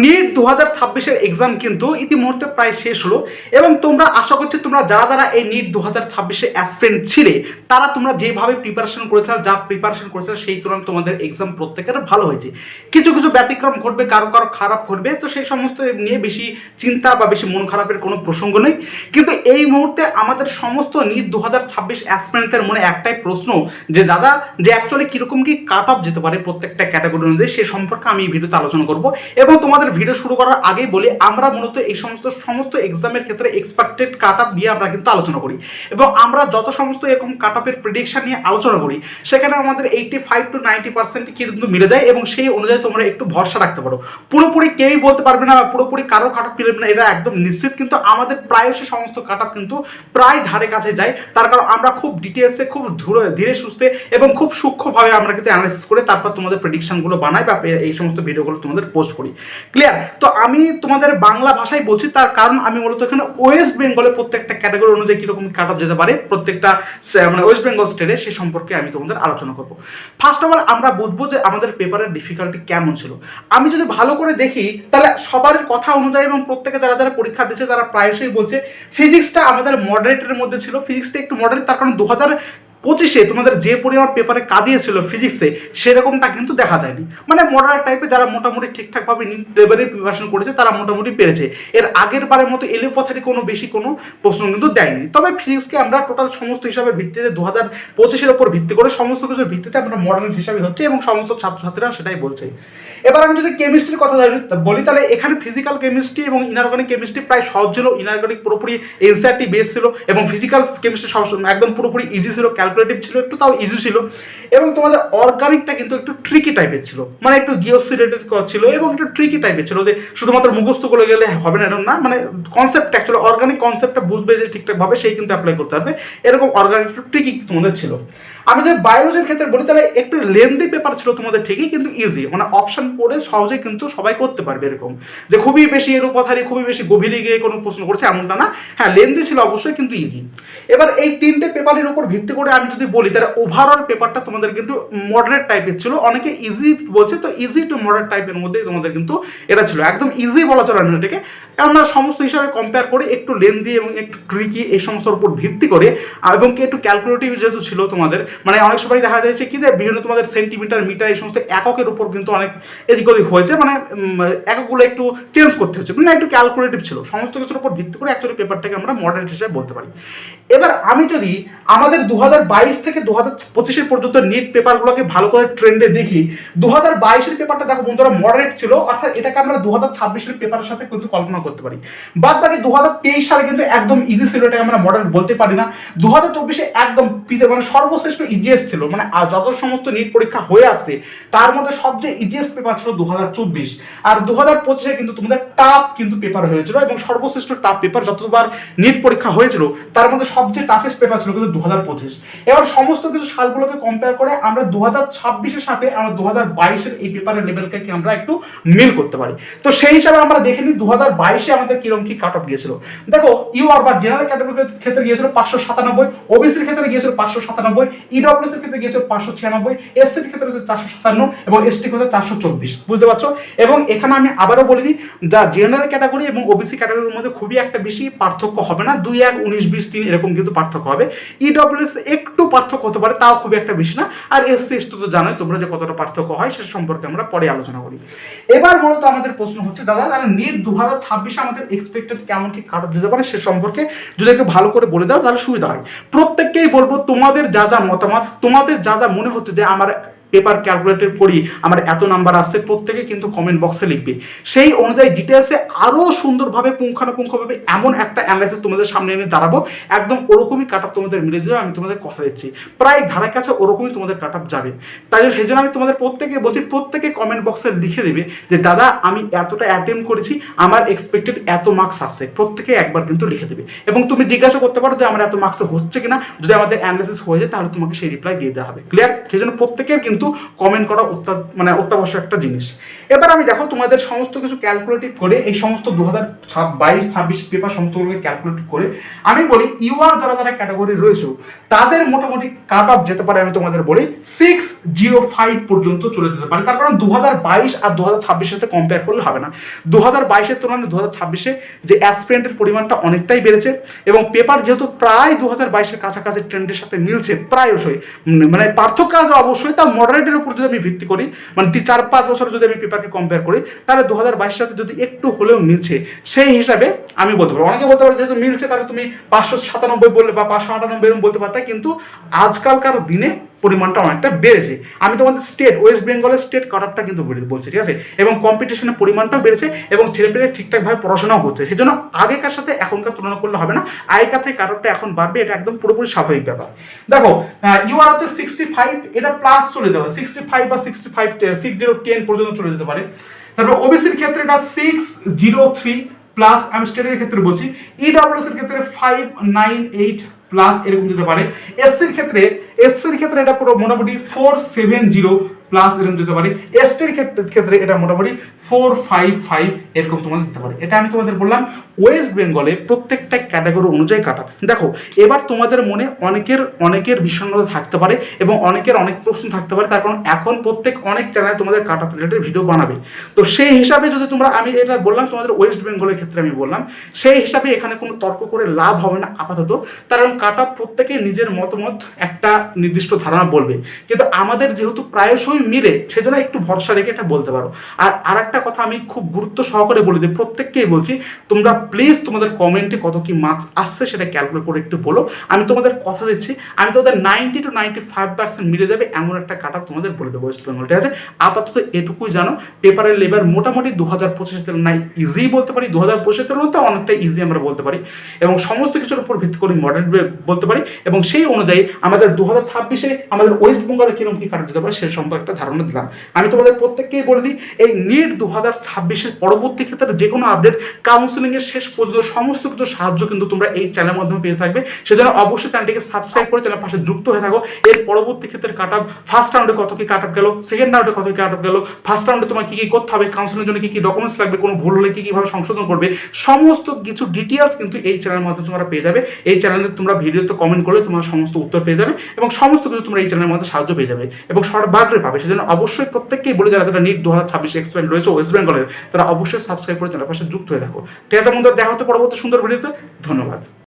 NEET 2026-এর exam কিন্তু ইতিমধ্যে প্রায় শেষ হলো এবং তোমরা আশা করছি তোমরা যারা যারা এই নিট 2026-এ অ্যাসপিরেন্ট ছিলে তারা তোমরা যেভাবে প্রিপারেশন করেছিল যা প্রিপারেশন করেছিল সেই তুলনায় তোমাদের এক্সাম প্রত্যেকের ভালো হয়েছে। কিছু কিছু ব্যতিক্রম ঘটবে, কারো কারো খারাপ ঘটবে, তো সেই সমস্ত নিয়ে বেশি চিন্তা বা বেশি মন খারাপের কোনো প্রসঙ্গ নেই। কিন্তু এই মুহূর্তে আমাদের সমস্ত নিট 2026 অ্যাসপিরেন্টদের মনে একটাই প্রশ্ন যে দাদা যে অ্যাকচুয়ালি কীরকম কি কাট অফ যেতে পারে প্রত্যেকটা ক্যাটাগরি অনুযায়ী, সে সম্পর্কে আমি এই ভিডিওতে আলোচনা করবো। এবং তোমাদের ভিডিও শুরু করার আগেই বলি আমরা মূলত এই সমস্ত এক্সামের ক্ষেত্রে এক্সপেক্টেড কাট অফ নিয়ে আমরা কিন্তু আলোচনা করি এবং আমরা যত সমস্ত এরকম কাট অফের প্রেডিকশন নিয়ে আলোচনা করি সেখানে আমাদের 85 to 90% কিন্তু মিলে যায় এবং সেই অনুযায়ী তোমরা একটু ভরসা রাখতে পারো। পুরোপুরি কেউই বলতে পারবে না বা পুরোপুরি কারো কাট অফ মিলবে না এটা একদম নিশ্চিত, কিন্তু আমাদের প্রায়শই সমস্ত কাট অফ কিন্তু প্রায় ধারে কাছে যায়। তার কারণ আমরা খুব ডিটেলসে খুব ধীরে সুস্থে এবং খুব সূক্ষ্মভাবে আমরা কিন্তু অ্যানালাইসিস করে তারপর তোমাদের প্রেডিকশনগুলো বানাই বা এই সমস্ত ভিডিওগুলো তোমাদের পোস্ট করি। ক্লিয়ার? তো আমি তোমাদের বাংলা ভাষায় বলছি, তার কারণ আমি মূলত এখানে ওয়েস্ট বেঙ্গলের প্রত্যেকটা ক্যাটাগরি অনুযায়ী কীরকম কাট অফ যেতে পারে প্রত্যেকটা মানে ওয়েস্ট বেঙ্গল স্টেটে সে সম্পর্কে আমি তোমাদের আলোচনা করবো। ফার্স্ট অফ অল আমরা বুঝবো যে আমাদের পেপারের ডিফিকাল্টি কেমন ছিল। আমি যদি ভালো করে দেখি তাহলে সবার কথা অনুযায়ী এবং প্রত্যেকে যারা যারা পরীক্ষা দিচ্ছে তারা প্রায়শই বলছে ফিজিক্সটা আমাদের মডারেটের মধ্যে ছিল। ফিজিক্সটা একটু মডারেট, তার কারণ 2025-এ তোমাদের যে পরিমাণ পেপারে কাঁদিয়েছিল ফিজিক্সে সেরকমটা কিন্তু দেখা যায়নি। মানে মডারেট টাইপে যারা মোটামুটি ঠিকঠাকভাবে লেভেলে প্রিপারেশন করেছে তারা মোটামুটি পেরেছে। এর আগের বারের মতো এলোপাথারি কোনো বেশি কোনো প্রশ্ন কিন্তু দেয়নি। তবে ফিজিক্সকে আমরা টোটাল সমস্ত হিসাবে ভিত্তিতে 2025-এর উপর ভিত্তি করে সমস্ত কিছুর ভিত্তিতে আমরা মডারেট হিসাবে ধরছি এবং সমস্ত ছাত্রছাত্রীরা সেটাই বলছে। এবার আমি যদি কেমিস্ট্রির কথা বলি তাহলে এখানে ফিজিক্যাল কেমিস্ট্রি এবং ইনঅর্গানিক কেমিস্ট্রি প্রায় সহজ ছিল। ইনঅর্গানিক পুরোপুরি এনসিইআরটি বেস ছিল এবং ফিজিক্যাল কেমিস্ট্রি একদম পুরোপুরি ইজি ছিল, ক্যালকুলেটিভ ছিল, একটু তাও ইজি ছিল। এবং তোমাদের অর্গানিকটা কিন্তু একটু ট্রিকি টাইপের ছিল, মানে একটু জিওসি রিলেটেড ছিল এবং একটু ট্রিকি টাইপের ছিল, যে শুধুমাত্র মুখস্থ করে গেলে হবে না এরকম না, মানে কনসেপ্ট অ্যাকচুয়ালি অর্গানিক কনসেপ্টটা বুঝবে যে ঠিকঠাকভাবে সেই কিন্তু অ্যাপ্লাই করতে হবে, এরকম অর্গানিক একটু ট্রিকি তোমাদের ছিল। আমি যদি বায়োলজির ক্ষেত্রে বলি তাহলে একটু লেন্দি পেপার ছিল তোমাদের ঠিকই, কিন্তু ইজি, মানে অপশন পড়ে সহজে কিন্তু সবাই করতে পারবে, এরকম যে খুবই বেশি এলোপাথারি খুবই বেশি গভীরে গিয়ে কোনো প্রশ্ন করছে এমনটা না। হ্যাঁ লেন্দি ছিল অবশ্যই কিন্তু ইজি। এবার এই তিনটে পেপারের উপর ভিত্তি করে আমি যদি বলি তাহলে ওভারঅল পেপারটা তোমাদের কিন্তু মডারেট টাইপের ছিল। অনেকে ইজি বলছে, তো ইজি টু মডারেট টাইপের মধ্যেই তোমাদের কিন্তু এটা ছিল, একদম ইজি বলা চলে না এটাকে। আমরা সমস্ত হিসাবে কম্পেয়ার করে একটু লেন্দি এবং একটু ট্রিকি এই সমস্যার উপর ভিত্তি করে এবং কি একটু ক্যালকুলেটিভ যেহেতু ছিল তোমাদের, মানে অনেক সময় দেখা যাচ্ছে কি যে বিভিন্ন তোমাদের সেন্টিমিটার মিটার এই সমস্ত এককের উপর কিন্তু অনেক এদিক ওদিক হয়েছে, মানে এককগুলো একটু চেঞ্জ করতে হচ্ছে, মানে একটু ক্যালকুলেটিভ ছিল। সমস্ত কিছুর উপর ভিত্তি করে অ্যাকচুয়ালি পেপারটাকে আমরা মডারেট হিসেবে বলতে পারি। এবার আমি যদি আমাদের 2022 থেকে 2025-এর পর্যন্ত নিট পেপারগুলোকে ভালো করে ট্রেন্ডে দেখি, 2022-এর পেপারটা দেখো বন্ধুরা মডারেট ছিল, অর্থাৎ এটাকে আমরা 2026-এর পেপারের সাথে কিন্তু কল্পনা করতে পারি। বাদ বাকি 2023 সালে কিন্তু একদম ইজি ছিল, এটাকে আমরা মডারেট বলতে পারি না। 2024-এ একদম মানে সর্বশ্রেষ্ঠ ইজিএস্ট ছিল, মানে যত সমস্ত নিট পরীক্ষা হয়ে আসছে তার মধ্যে সবচেয়ে ইজিএস্ট পেপার ছিল 2024। আর 2025-এ কিন্তু তোমাদের টাফ কিন্তু পেপার হয়েছিল এবং সর্বশ্রেষ্ঠ টাফ পেপার যতবার নিট পরীক্ষা হয়েছিল তার মধ্যে সবচেয়ে টাফেস্ট পেপার ছিল কিন্তু 2025। এবার সমস্ত কিছু সালগুলোকে কম্পেয়ার করে আমরা 2026-এর সাথে আমরা 2022-এর এই পেপারের লেভেলকে আমরা একটু মিল করতে পারি। তো সেই হিসাবে আমরা দেখে নিই 2022-এ আমাদের কিরকম কি কাট অফ গিয়েছিল। দেখো ইউআর বা জেনারেল ক্যাটাগরির ক্ষেত্রে গিয়েছিল 597, ওবিসির ক্ষেত্রে গিয়েছিল 597, ইডব্লিউএস এর ক্ষেত্রে গিয়েছিল 596, এসসির ক্ষেত্রে হচ্ছে 457 এবং এসটি ক্ষেত্রে 424। বুঝতে পারছো? এবং এখানে আমি আবারও বলে দিই যা জেনারেল ক্যাটাগরি এবং ওবিসি ক্যাটাগরির মধ্যে খুবই একটা বেশি পার্থক্য হবে না, 2 1 19 20 3 এরকম কিন্তু পার্থক্য হবে। ইডব্লিউএস একটু পার্থক্য হতে পারে, তাও খুব একটা বেশি না। আর এসসি এসটি তো জানোই তোমরা যে কতটা পার্থক্য হয় সে সম্পর্কে আমরা পরে আলোচনা করি। এবার মূলত আমাদের প্রশ্ন হচ্ছে দাদা তাহলে নিট 2026-এ আমাদের এক্সপেক্টেড কেমন কি কাট অফ যেতে পারে সে সম্পর্কে যদি একটু ভালো করে বলে দাও তাহলে সুবিধা হয়। প্রত্যেককেই বলবো তোমাদের যা যা মতামত, তোমাদের যা যা মনে হচ্ছে যে আমার পেপার ক্যালকুলেটর করি আমার এত নাম্বার আসছে, প্রত্যেকে কিন্তু কমেন্ট বক্সে লিখবে। সেই অনুযায়ী ডিটেলসে আরও সুন্দরভাবে পুঙ্খানুপুঙ্খভাবে এমন একটা অ্যানালাইসিস তোমাদের সামনে এনে দাঁড়াবো, একদম ওরকমই কাট অফ তোমাদের মিলে যাবে, আমি তোমাদের কথা দিচ্ছি। প্রায় ধারের কাছে ওরকমই তোমাদের কাট অফ যাবে। তাই সেই জন্য আমি তোমাদের প্রত্যেকে বলছি প্রত্যেকে কমেন্ট বক্সে লিখে দেবে যে দাদা আমি এতটা অ্যাটেম্প করেছি, আমার এক্সপেক্টেড এত মার্কস আসছে, প্রত্যেকে একবার কিন্তু লিখে দেবে। এবং তুমি জিজ্ঞাসা করতে পারো যে আমার এত মার্কস হচ্ছে কিনা, যদি আমাদের অ্যানালাইসিস হয়ে যায় তাহলে তোমাকে সেই রিপ্লাই দিয়ে দেওয়া হবে। ক্লিয়ার? সেই জন্য প্রত্যেকের কিন্তু কিন্তু কমেন্ট করা অত্যাবশ্যক একটা জিনিস। এবার আমি দেখো তোমাদের সমস্ত কিছু ক্যালকুলেটিভ করে এই সমস্ত 2022-26 পেপার সমস্তগুলোকে ক্যালকুলেট করে আমি বলি ইউআর যারা ক্যাটাগরি রয়েছে তাদের মোটামুটি কাট অফ যেতে পারে, আমি তোমাদের বলি 605 পর্যন্ত চলে যেতে পারে। তার কারণ 2022 আর 2026 সাথে কম্পেয়ার করলে হবে না। 2022-এর তুলনায় 2026-এ যে অ্যাসপিরেন্টের পরিমাণটা অনেকটাই বেড়েছে এবং পেপার যেহেতু প্রায় 2022-এর কাছাকাছি ট্রেন্ডের সাথে মিলছে প্রায়শই, মানে পার্থক্য আছে অবশ্যই, তা মডারেটের উপর যদি আমি ভিত্তি করি, মানে 4-5 বছর যদি আমি পেপারকে কম্পেয়ার করি, তাহলে 2022 সাথে যদি একটু হলেও মিলছে সেই হিসাবে আমি বলতে পারবো। অনেকে বলতে পারে যেহেতু মিলছে তাহলে তুমি 597 বললে বা 598 এরকম বলতে পারতে, কিন্তু আজকালকার দিনে পরিমাণটা অনেকটা বেড়েছে। আমি তোমাদের ওয়েস্ট বেঙ্গলের স্টেট কাট অফটা কিন্তু বলছি, ঠিক আছে, এবং কম্পিটিশনের পরিমাণটাও বেড়েছে এবং ছেলেপেলে ঠিকঠাকভাবে পড়াশোনাও হচ্ছে, সেই জন্য আগেকার সাথে এখনকার তুলনা করলে হবে না। আগেকার থেকে কাট অফটা এখন বাড়বে, এটা একদম পুরোপুরি স্বাভাবিক ব্যাপার। দেখো ইউআর হচ্ছে 65, এটা প্লাস চলে যাবে 65 বা 6010 পর্যন্ত চলে যেতে পারে। তারপর ওবিসির ক্ষেত্রে এটা 603 প্লাস, আমি স্টেটের ক্ষেত্রে বলছি। ইডব্লিউএস এর ক্ষেত্রে 598 প্লাস এরকম যেতে পারে। এসসির ক্ষেত্রে এটা পুরো মোটামুটি 470 প্লাস এরকম যেতে পারে। এসটির ক্ষেত্রে এটা মোটামুটি 455 এরকম তোমাদের দিতে পারে। এটা আমি তোমাদের বললাম ওয়েস্ট বেঙ্গলে প্রত্যেকটা ক্যাটাগরি অনুযায়ী কাটা। দেখো এবার তোমাদের মনে অনেকের বিষণ্ণতা থাকতে পারে এবং অনেকের অনেক প্রশ্ন থাকতে পারে, তার কারণ এখন অনেক চ্যানেল তোমাদের কাটা রিলেটেড ভিডিও বানাবে। তো সেই হিসাবে যদি আমি এটা বললাম তোমাদের ওয়েস্ট বেঙ্গলের ক্ষেত্রে আমি বললাম, সেই হিসাবে এখানে কোনো তর্ক করে লাভ হবে না আপাতত, কারণ কাটা প্রত্যেকে নিজের মতামত একটা নির্দিষ্ট ধারণা বলবে, কিন্তু আমাদের যেহেতু প্রায়শই মিলে সেজন্য একটু ভরসা রেখে এটা বলতে পারো। আর একটা কথা আমি খুব গুরুত্ব সহকারে বলে দিই, প্রত্যেককেই বলছি, তোমরা প্লিজ তোমাদের কমেন্টে কত কি মার্কস আসছে সেটা ক্যালকুলেট করে একটু বলো। আমি তোমাদের কথা দিচ্ছি, আমি তোমাদের 90 to 95% মিলে যাবে এমন একটা কাট অফ তোমাদের বলে দেবো ওয়েস্ট বেঙ্গল, ঠিক আছে। আপাতত এটুকুই জানো, পেপারের লেবার মোটামুটি 2025 তুলনায় ইজি বলতে পারি, 2025 তুলনায় তো অনেকটা ইজি আমরা বলতে পারি, এবং সমস্ত কিছুর উপর ভিত্তি করে মডেল বলতে পারি, এবং সেই অনুযায়ী আমাদের 2026-এ আমাদের ওয়েস্ট বেঙ্গলে কিরকম কি কাটা যেতে পারে সে সম্পর্কে একটা ধারণা দিলাম। আমি তোমাদের প্রত্যেককেই বলে দিই, এই নিট 2026-এর পরবর্তী ক্ষেত্রে যে কোনো আপডেট, কাউন্সিলিং এর শেষ পর্যন্ত সমস্ত কিছু সাহায্য কিন্তু তোমরা এই চ্যানেলের মাধ্যমে পেয়ে থাকবে। সেজন্য অবশ্যই চ্যানেলটিকে সাবস্ক্রাইব করে চ্যানেলের পাশে যুক্ত হয়ে থাকো। এর পরবর্তী ক্ষেত্রে কাট অফ, ফার্স্ট রাউন্ডে কত কি কাট অফ গেল, সেকেন্ড রাউন্ডে কত কি কাট অফ গেল, ফার্স্ট রাউন্ডে তোমার কি কি করতে হবে, কাউন্সিলিংয়ের জন্য কি কি ডকুমেন্টস লাগবে, কোনো ভুল হলে কি কিভাবে সংশোধন করবে, সমস্ত কিছু ডিটেইলস কিন্তু এই চ্যানেলের মাধ্যমে তোমরা পেয়ে যাবে। এই চ্যানেলে তোমরা ভিডিওতে কমেন্ট করলে তোমরা সমস্ত উত্তর পেয়ে যাবে এবং সমস্ত কিছু তোমরা এই চ্যানেলের মধ্যে সাহায্য পেয়ে যাবে এবং সর্বাগ্রে পাবে। সেজন্য অবশ্যই প্রত্যেককেই বলে যারা নিট 2026 এক্সপেরিয়েন্স রয়েছে ওয়েস্ট বেঙ্গলের, তারা অবশ্যই সাবস্ক্রাইব করে চ্যানেলের পাশে যুক্ত হয়ে থাকো। ঠিক আছে বন্ধুরা, দেখা হতে পরবর্তী সুন্দর ভিডিওতে। ধন্যবাদ।